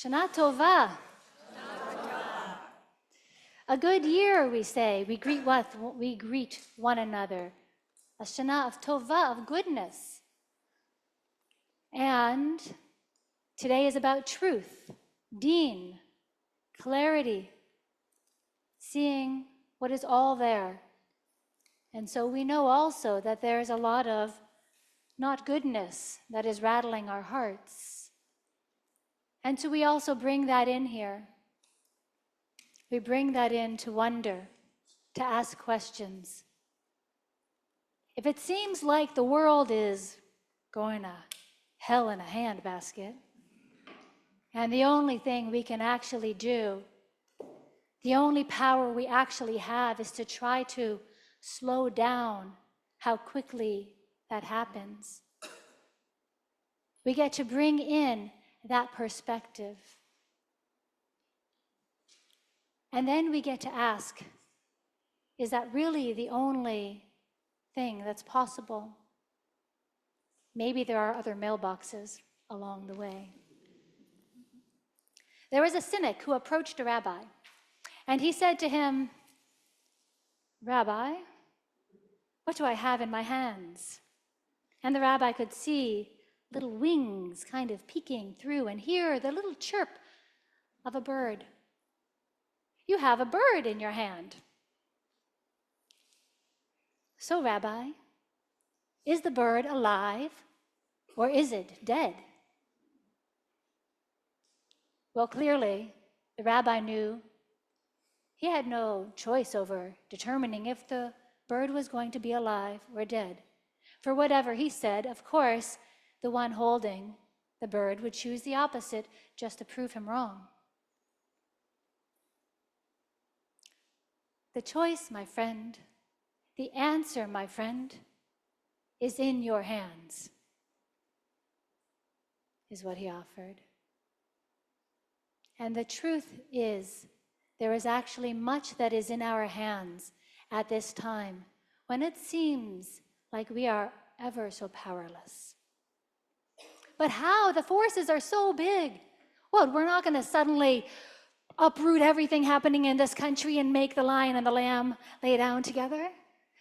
Shana Tova. A good year, we say. We greet one another. A Shana of Tova, of goodness. And today is about truth, deen, clarity, seeing what is all there. And so we know also that there's a lot of not goodness that is rattling our hearts. And so we also bring that in here. We bring that in to wonder, to ask questions. If it seems like the world is going to hell in a handbasket, and the only thing we can actually do, the only power we actually have is to try to slow down how quickly that happens. We get to bring in that perspective. And then we get to ask, is that really the only thing that's possible? Maybe there are other mailboxes along the way. There was a cynic who approached a rabbi, and he said to him, "Rabbi, what do I have in my hands?" And the rabbi could see little wings kind of peeking through and hear the little chirp of a bird. "You have a bird in your hand." "So, Rabbi, is the bird alive or is it dead?" Well, clearly, the rabbi knew he had no choice over determining if the bird was going to be alive or dead. For whatever he said, of course, the one holding the bird would choose the opposite just to prove him wrong. The choice, my friend, the answer, my friend, is in your hands, is what he offered. And the truth is, there is actually much that is in our hands at this time when it seems like we are ever so powerless. But how? The forces are so big. Well, we're not going to suddenly uproot everything happening in this country and make the lion and the lamb lay down together,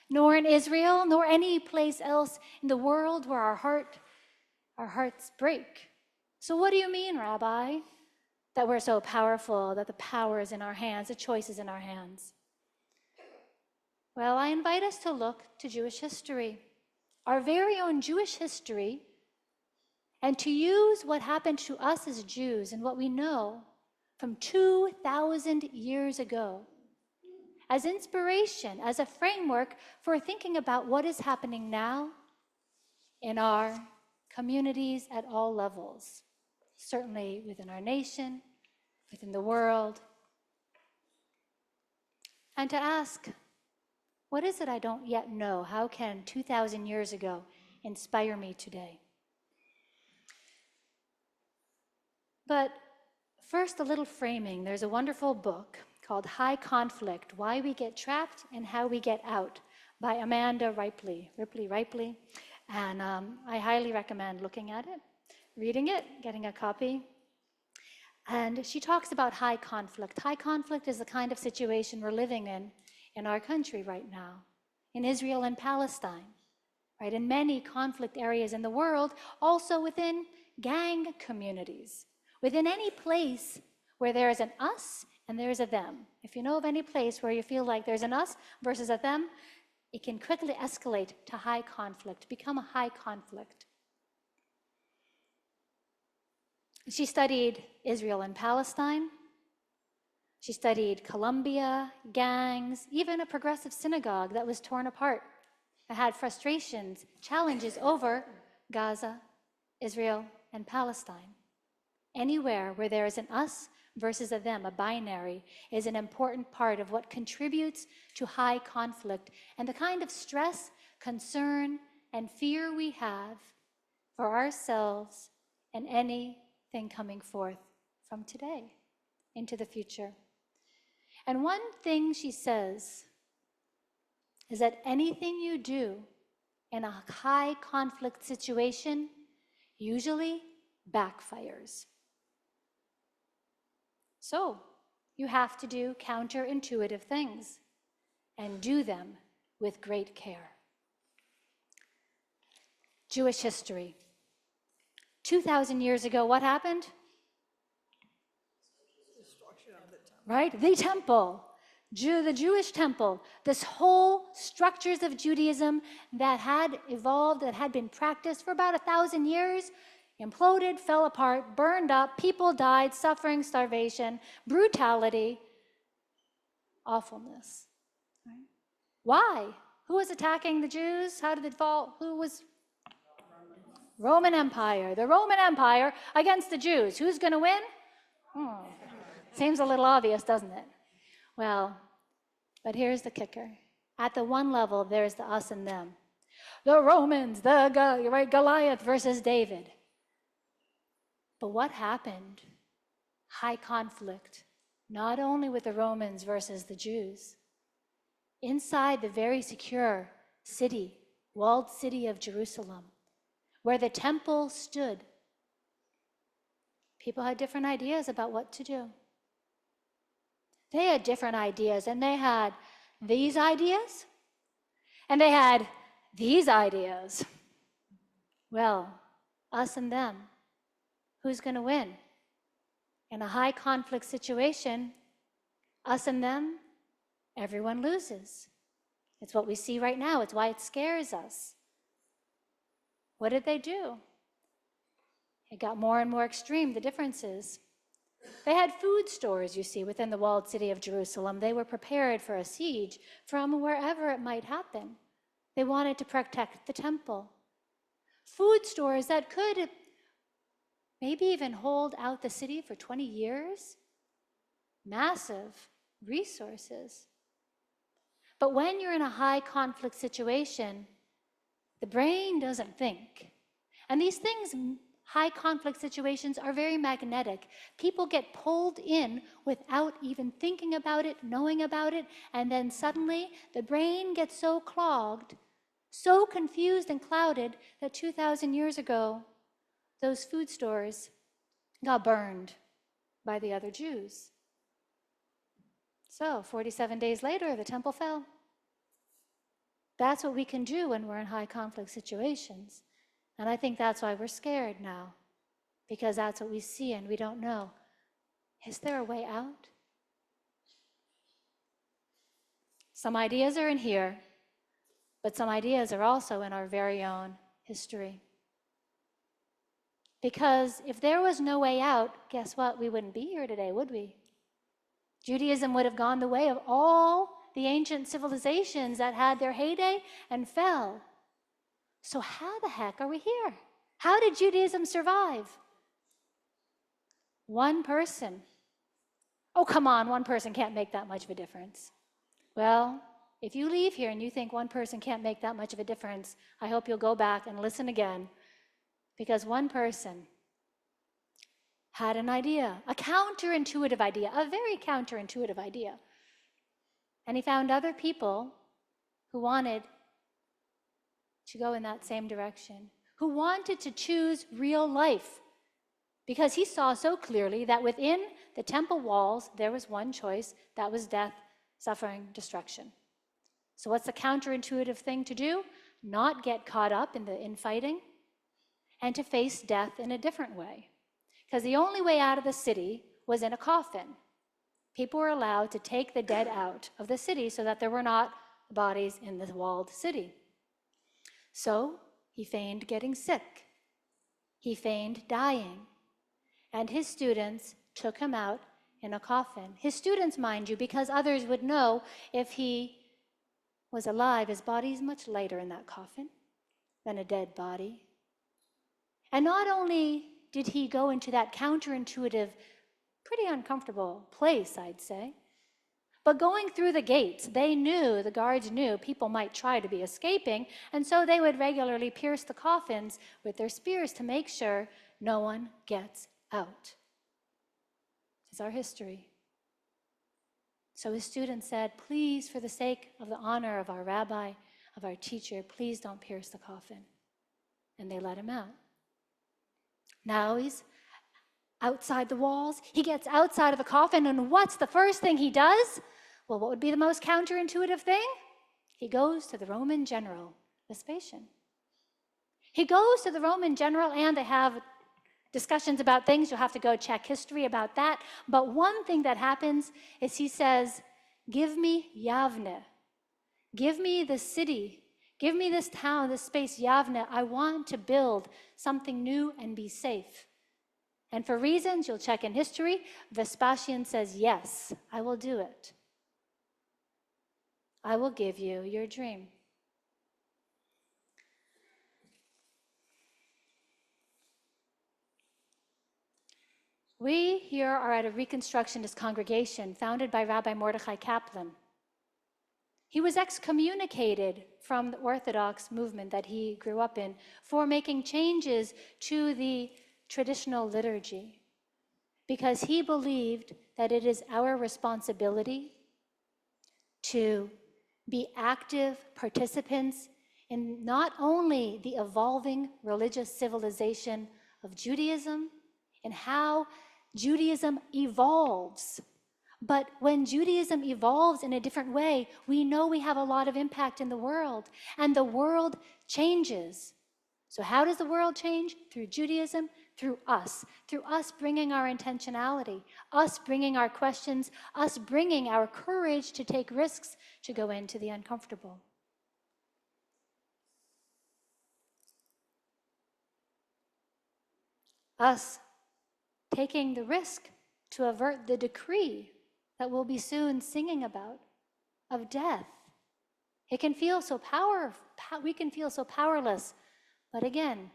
nor in Israel, nor any place else in the world where our hearts break. So what do you mean, Rabbi, that we're so powerful, that the power is in our hands, the choice is in our hands? Well, I invite us to look to Jewish history, our very own Jewish history, and to use what happened to us as Jews and what we know from 2,000 years ago as inspiration, as a framework for thinking about what is happening now in our communities at all levels, certainly within our nation, within the world, and to ask, what is it I don't yet know? How can 2,000 years ago inspire me today? But first, a little framing. There's a wonderful book called High Conflict, Why We Get Trapped and How We Get Out by Amanda Ripley. And I highly recommend looking at it, reading it, getting a copy. And she talks about high conflict. High conflict is the kind of situation we're living in our country right now, in Israel and Palestine, right? In many conflict areas in the world, also within gang communities, within any place where there is an us and there is a them. If you know of any place where you feel like there's an us versus a them, it can quickly escalate to high conflict, become a high conflict. She studied Israel and Palestine. She studied Colombia, gangs, even a progressive synagogue that was torn apart, that had frustrations, challenges over Gaza, Israel, and Palestine. Anywhere where there is an us versus a them, a binary, is an important part of what contributes to high conflict and the kind of stress, concern, and fear we have for ourselves and anything coming forth from today into the future. And one thing she says is that anything you do in a high conflict situation usually backfires. So you have to do counterintuitive things and do them with great care. Jewish history. 2,000 years ago, what happened? Destruction of the temple. Right? The temple. The Jewish temple. This whole structures of Judaism that had evolved, that had been practiced for about 1,000 years, imploded, fell apart, burned up, people died, suffering, starvation, brutality, awfulness. Right? Why? Who was attacking the Jews? How did it fall? Who was? Roman Empire. The Roman Empire against the Jews. Who's going to win? Seems a little obvious, doesn't it? Well, but here's the kicker. At the one level, there's the us and them. The Romans, Goliath versus David. But what happened? High conflict, not only with the Romans versus the Jews. Inside the very secure city, walled city of Jerusalem, where the temple stood, people had different ideas about what to do. They had different ideas, and they had these ideas, and they had these ideas. Well, us and them, who's going to win? In a high conflict situation, us and them, everyone loses. It's what we see right now. It's why it scares us. What did they do? It got more and more extreme, the differences. They had food stores, you see, within the walled city of Jerusalem. They were prepared for a siege from wherever it might happen. They wanted to protect the temple. Food stores that could maybe even hold out the city for 20 years. Massive resources. But when you're in a high conflict situation, the brain doesn't think. And these things, high conflict situations, are very magnetic. People get pulled in without even thinking about it, knowing about it, and then suddenly the brain gets so clogged, so confused and clouded that 2,000 years ago, those food stores got burned by the other Jews. So 47 days later, the temple fell. That's what we can do when we're in high conflict situations. And I think that's why we're scared now, because that's what we see and we don't know. Is there a way out? Some ideas are in here, but some ideas are also in our very own history. Because if there was no way out, guess what? We wouldn't be here today, would we? Judaism would have gone the way of all the ancient civilizations that had their heyday and fell. So how the heck are we here? How did Judaism survive? One person. Oh, come on, one person can't make that much of a difference. Well, if you leave here and you think one person can't make that much of a difference, I hope you'll go back and listen again, because one person had an idea, a counterintuitive idea, a very counterintuitive idea. And he found other people who wanted to go in that same direction, who wanted to choose real life, because he saw so clearly that within the temple walls, there was one choice, that was death, suffering, destruction. So what's the counterintuitive thing to do? Not get caught up in the infighting, and to face death in a different way. Because the only way out of the city was in a coffin. People were allowed to take the dead out of the city so that there were not bodies in the walled city. So he feigned getting sick. He feigned dying. And his students took him out in a coffin. His students, mind you, because others would know if he was alive, his body is much lighter in that coffin than a dead body. And not only did he go into that counterintuitive, pretty uncomfortable place, I'd say, but going through the gates, the guards knew people might try to be escaping, and so they would regularly pierce the coffins with their spears to make sure no one gets out. It's our history. So his students said, please, for the sake of the honor of our rabbi, of our teacher, please don't pierce the coffin. And they let him out. Now he's outside the walls. He gets outside of the coffin, and what's the first thing he does? Well, what would be the most counterintuitive thing? He goes to the Roman general, Vespasian. He goes to the Roman general, and they have discussions about things. You'll have to go check history about that. But one thing that happens is he says, give me Yavne. Give me the city. Give me this town, this space, Yavne. I want to build something new and be safe. And for reasons you'll check in history, Vespasian says, yes, I will do it. I will give you your dream. We here are at a Reconstructionist congregation founded by Rabbi Mordechai Kaplan. He was excommunicated from the Orthodox movement that he grew up in for making changes to the traditional liturgy, because he believed that it is our responsibility to be active participants in not only the evolving religious civilization of Judaism and how Judaism evolves. But when Judaism evolves in a different way, we know we have a lot of impact in the world, and the world changes. So how does the world change? Through Judaism, through us bringing our intentionality, us bringing our questions, us bringing our courage to take risks, to go into the uncomfortable. Us taking the risk to avert the decree that we'll be soon singing about of death. It can feel so we can feel so powerless, but again,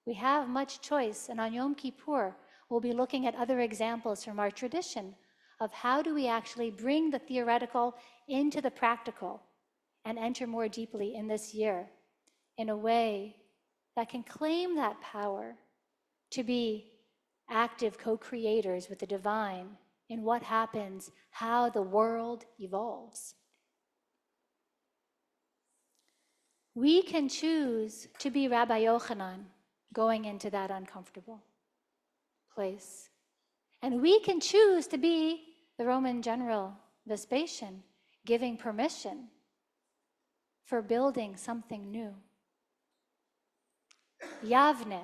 we have much choice, and on Yom Kippur, we'll be looking at other examples from our tradition of how do we actually bring the theoretical into the practical and enter more deeply in this year in a way that can claim that power to be active co-creators with the divine in what happens, how the world evolves. We can choose to be Rabbi Yochanan going into that uncomfortable place. And we can choose to be the Roman general Vespasian, giving permission for building something new. Yavne,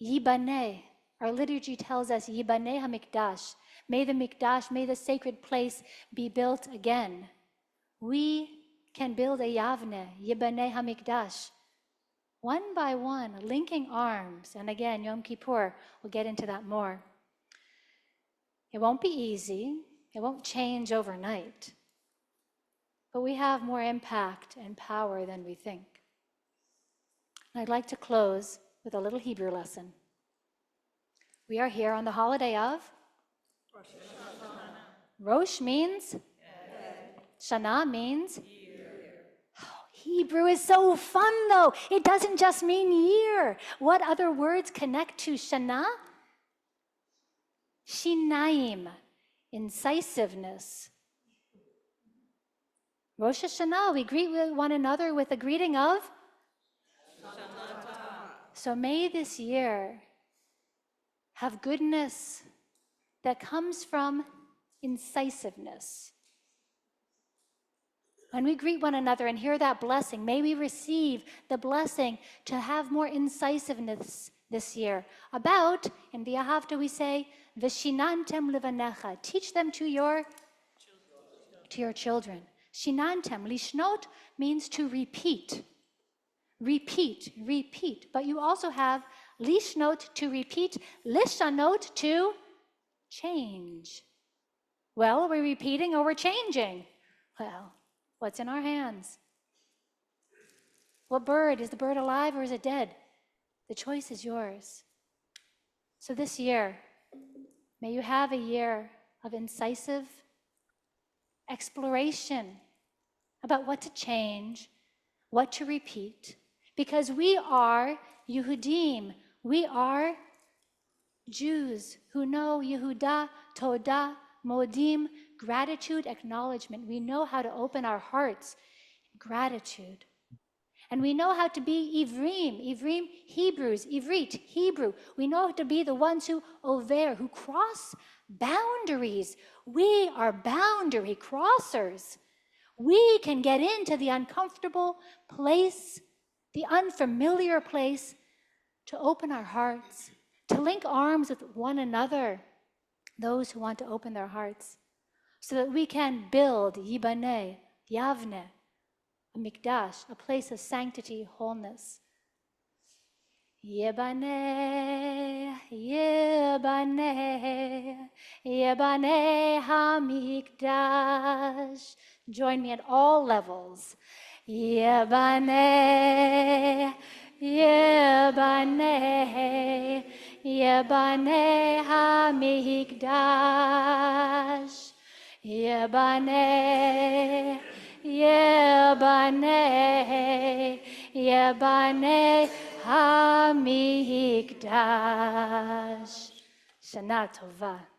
Yibaneh, our liturgy tells us, Yibaneh HaMikdash, may the sacred place be built again. We can build a Yavne, Yibaneh HaMikdash, one by one, linking arms. And again, Yom Kippur, we'll get into that more. It won't be easy. It won't change overnight. But we have more impact and power than we think. I'd like to close with a little Hebrew lesson. We are here on the holiday of Rosh Hashanah. Rosh means Shana means Hebrew is so fun, though. It doesn't just mean year. What other words connect to Shana? Shinaim, incisiveness. Rosh Hashanah, we greet one another with a greeting of Shana. So may this year have goodness that comes from incisiveness. When we greet one another and hear that blessing, may we receive the blessing to have more incisiveness this year. About, in the Ahavta we say, V'shinantem levanecha, teach them to your children. Shinantem, lishnot means to repeat. Repeat, repeat. But you also have lishnot, to repeat, lishanot, to change. Well, are we repeating or we're changing? Well, what's in our hands? What bird? Is the bird alive or is it dead? The choice is yours. So this year, may you have a year of incisive exploration about what to change, what to repeat, because we are Yehudim. We are Jews who know Yehuda, Toda, Modim, gratitude, acknowledgement. We know how to open our hearts, gratitude. And we know how to be Ivrim, Hebrews, Ivrit, Hebrew. We know how to be the ones who over, who cross boundaries. We are boundary crossers. We can get into the uncomfortable place, the unfamiliar place, to open our hearts, to link arms with one another, those who want to open their hearts, so that we can build Yibaneh, Yavne, a mikdash, a place of sanctity, wholeness. Yebaneh, Yebaneh, Yebaneh HaMikdash. Join me at all levels. Yebaneh, Yebaneh, Yebaneh HaMikdash. Yebaneh, Yebaneh, Yebaneh HaMikdash. Shana Tova.